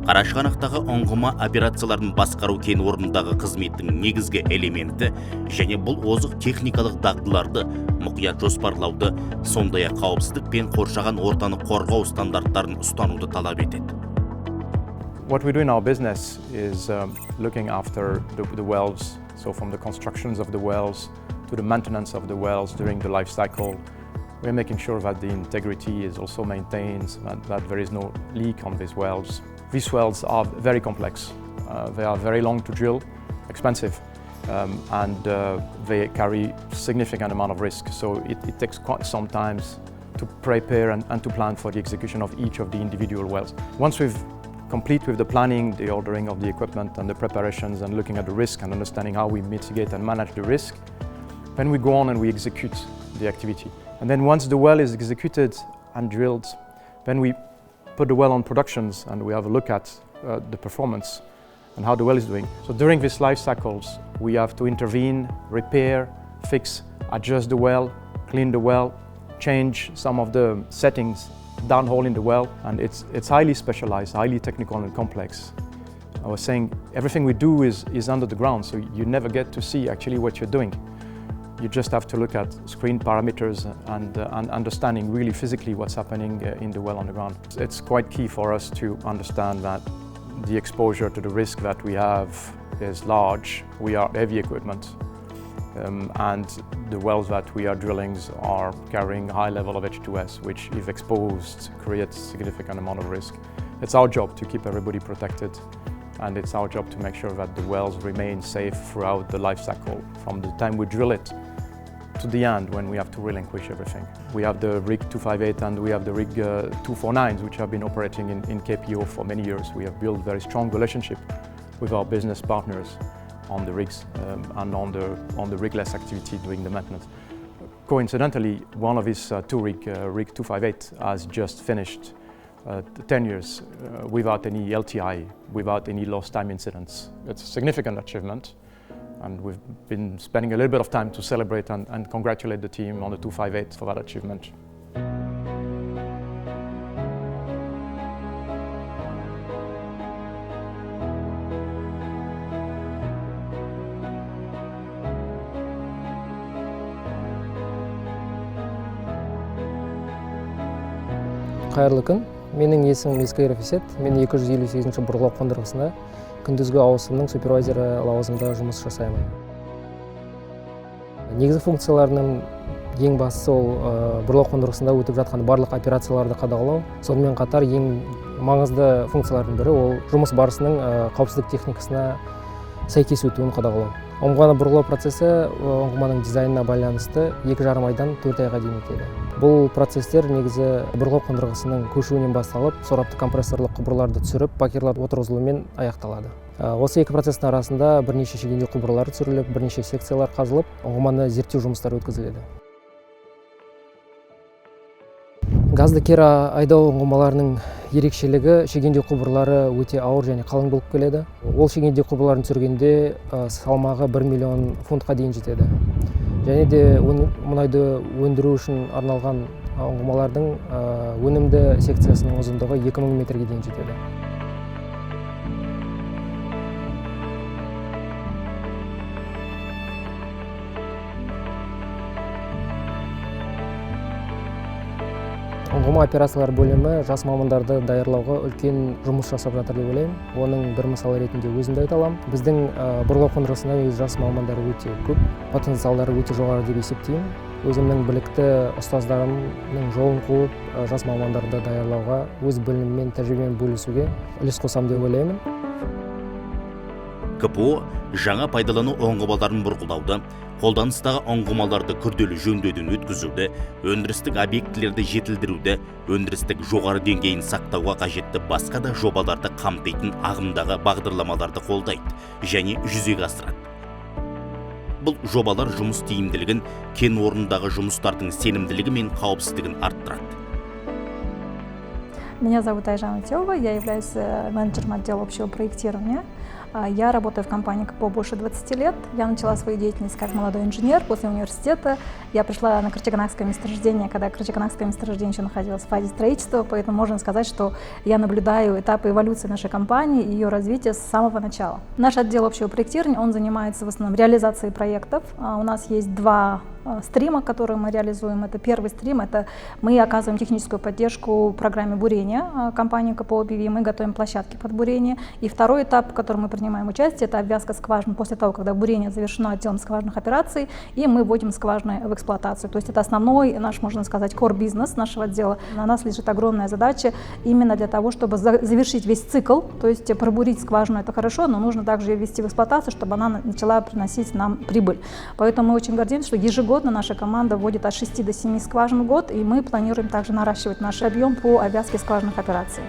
Қарашығанақтағы ұңғыма операцияларын басқару кен орнындағы қызметтің негізгі элементі және бұл озық техникалық дағдыларды мұқият жоспарлауды, сондай-ақ қауіпсіздік пен қоршаған ортаны қорғау стандарттарын ұстануды талап етеді. What we do in our business is looking after the wells, so from the constructions of the wells to the maintenance of the wells during the life cycle. We're making sure that the integrity is also maintained, that there is no leak on these wells. These wells are very complex. They are very long to drill, expensive, and they carry significant amount of risk. So it takes quite some time to prepare and to plan for the execution of each of the individual wells. Once we've complete with the planning, the ordering of the equipment and the preparations and looking at the risk and understanding how we mitigate and manage the risk, then we go on and we execute the activity. And then once the well is executed and drilled, then we put the well on productions and we have a look at the performance and how the well is doing. So during these life cycles, we have to intervene, repair, fix, adjust the well, clean the well, change some of the settings downhole in the well, and it's highly specialized, highly technical and complex. I was saying everything we do is under the ground, so you never get to see actually what you're doing. You just have to look at screen parameters and understanding really physically what's happening in the well on the ground. It's quite key for us to understand that the exposure to the risk that we have is large. We are heavy equipment, and the wells that we are drilling are carrying a high level of H2S, which if exposed creates significant amount of risk. It's our job to keep everybody protected, and it's our job to make sure that the wells remain safe throughout the life cycle, from the time we drill it to the end when we have to relinquish everything. We have the rig 258 and we have the rig 249s, which have been operating in KPO for many years. We have built very strong relationship with our business partners on the rigs and on the rigless activity during the maintenance. Coincidentally, one of his rig 258 has just finished 10 years without any LTI, without any lost time incidents. It's a significant achievement, and we've been spending a little bit of time to celebrate and congratulate the team on the 258 for that achievement. Қайырлы күн. Менің есімім Ескеров, мен 258-ші бұрғылау қондырғысына күндізгі ауысымның супервайзері лауазымында жұмыс жасаймын. Негізгі функцияларының ең бастысы ол бұрғылау қондырғысында өтіп жатқан барлық операцияларды қадағалау. Сонымен қатар ең маңызды функциялардың бірі ол жұмыс барысының қауіпсіздік техникасына сәйкес өтуін қадағалау. Ұңғыманы бұрғылау процесі ұңғыманың дизайнына байланысты 2,5 айдан 4 айға дейін өтеді. Бұл процестер негізі бұрғылау қондырғысының көшуінен басталып, сорапты компрессорлық құбырларды түсіріп, бакерлар отырғызылуымен аяқталады. Осы екі процестің арасында бірнеше шегендеу құбырлары түсіріліп, бірнеше секциялар қазылып, ұңғыманы зерттеу жұмыстары өткізіледі. Газды кері айдау ұңғымаларының ерекшелігі шегендеу құбырлары өте ауыр және қалың болып келеді. Ол шегендеу құбырларын түсіргенде салмағы 1 миллион фунтқа дейін жетеді. Және де мұнайды өндіру үшін арналған ұңғымалардың өнімді секциясының ұзындығы 2000 метрге дейін жетеді. Ұңғыма операциялар бөлімі жас мамандарды даярлауға үлкен жұмыс жасап жатыр деп ойлаймын. Оның бір мысал ретінде өзімді айта аламын. Біздің бұрғылау қондырғысына жас мамандары өте көп, потенциалдары өте жоғары деп есептеймін. Өзімнің білікті ұстаздарымның жолын қуып, жас мамандарды даярлауға, өз біліммен, тәжірибемен бөлісуге үлес қосамын деп ойлаймын. КПО жаңа пайдалану ұңғымаларын бұрғылауды, қолданыстағы ұңғымаларды күрделі жөндеуден өткізуді, өндірістік объектілерді жетілдіруді, өндірістік жоғары деңгейін сақтауға қажетті басқа да жобаларды қамтитын ағымдағы бағдарламаларды қолдайды және жүзеге асырады. Бұл жобалар жұмыс тиімділігін, кен орнындағы жұмыстардың сенімділігі мен қауіпсіздігін арттырады. Меня зовут Айжан Утева, я являюсь менеджером отдела общего проектирования. Я работаю в компании КПО больше 20 лет. Я начала свою деятельность как молодой инженер после университета. Я пришла на Карачаганакское месторождение, когда Карачаганакское месторождение еще находилось в фазе строительства, поэтому можно сказать, что я наблюдаю этапы эволюции нашей компании и ее развития с самого начала. Наш отдел общего проектирования, он занимается в основном реализацией проектов. У нас есть два стрима, которые мы реализуем. Это первый стрим, это мы оказываем техническую поддержку программе бурения компании КПО-БВ, мы готовим площадки под бурение. И второй этап, в котором мы принимаем участие, это обвязка скважин после того, когда бурение завершено отделом скважинных операций, и мы вводим скважины в эксплуатацию. То есть это основной наш, можно сказать, core-бизнес нашего отдела. На нас лежит огромная задача именно для того, чтобы завершить весь цикл, то есть пробурить скважину — это хорошо, но нужно также ее ввести в эксплуатацию, чтобы она начала приносить нам прибыль. Поэтому мы очень гордимся, что ежегодно наша команда вводит от 6 до 7 скважин в год, и мы планируем также наращивать наш объем по обвязке скважинных операций.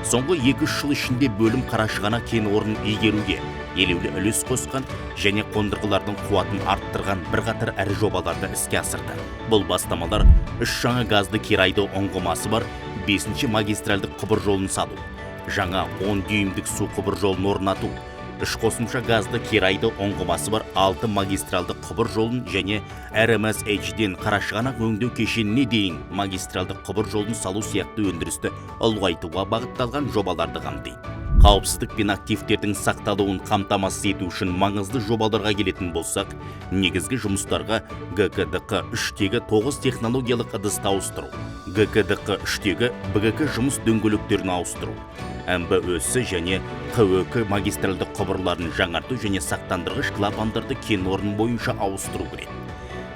Соңғы 2-3 жыл ішінде бөлім Қарашығанақ кен орнын игеруге елеулі үлес қосқан және қондырғылардың қуатын арттырған бірқатар ірі жобаларды іске асырды. Бұл бастамалар 3 жаңа газды керайды ұңғымасы бар 5-ші магистральдық құбыр жолын салу, жаңа 10 дюймдік су құбыр жолын орнату, 3 қосымша газды керайды ұңғымасы бар 6 магистралды құбыр жолын және RMSH-ден Қарашығанақ өңдеу кешеніне дейін магистралды құбыр жолын салу сияқты өндірісті ұлғайтуға бағытталған жобаларды қамтиды. Қауіпсіздік пен активтердің сақталуын қамтамасыз ету үшін маңызды жобаларға келетін болсақ, негізгі жұмыстарға ГКДК-3-тегі 9 технологиялық ыдысты ауыстыру, ГКДК-3-тегі БГК жұмыс дөңгелектерін ауыстыру, МБ-өсі және КВК магистралды құбырларын жаңарту және сақтандырғыш клапандарды кен орны бойынша ауыстыру кіреді.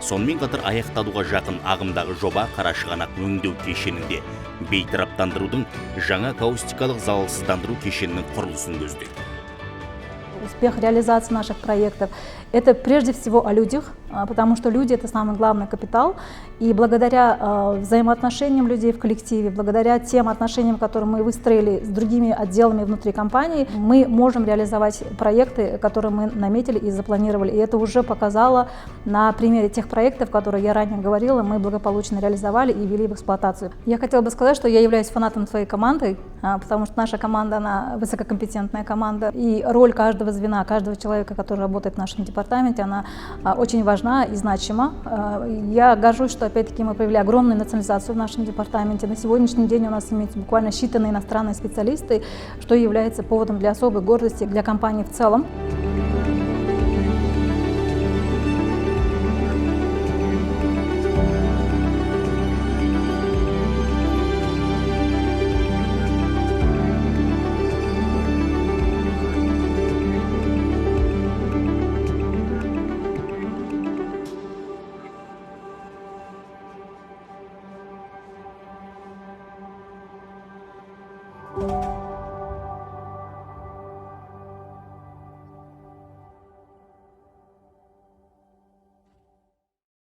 Сонымен қатар аяқталуға жақын ағымдағы жоба Қарашығанақ өңдеу кешенінде бейтараптандырудың жаңа акустикалық залалсыздандыру кешенінің құрылысын көздейді. Успех реализации наших проектов – это прежде всего о людях, потому что люди – это самый главный капитал. И благодаря взаимоотношениям людей в коллективе, благодаря тем отношениям, которые мы выстроили с другими отделами внутри компании, мы можем реализовать проекты, которые мы наметили и запланировали. И это уже показало на примере тех проектов, которые я ранее говорила, мы благополучно реализовали и ввели в эксплуатацию. Я хотела бы сказать, что я являюсь фанатом своей команды, потому что наша команда, она высококомпетентная команда, и роль каждого звена, каждого человека, который работает в нашем департаменте, она очень важна и значима. Я горжусь, что опять-таки мы провели огромную национализацию в нашем департаменте. На сегодняшний день у нас имеются буквально считанные иностранные специалисты, что является поводом для особой гордости для компании в целом.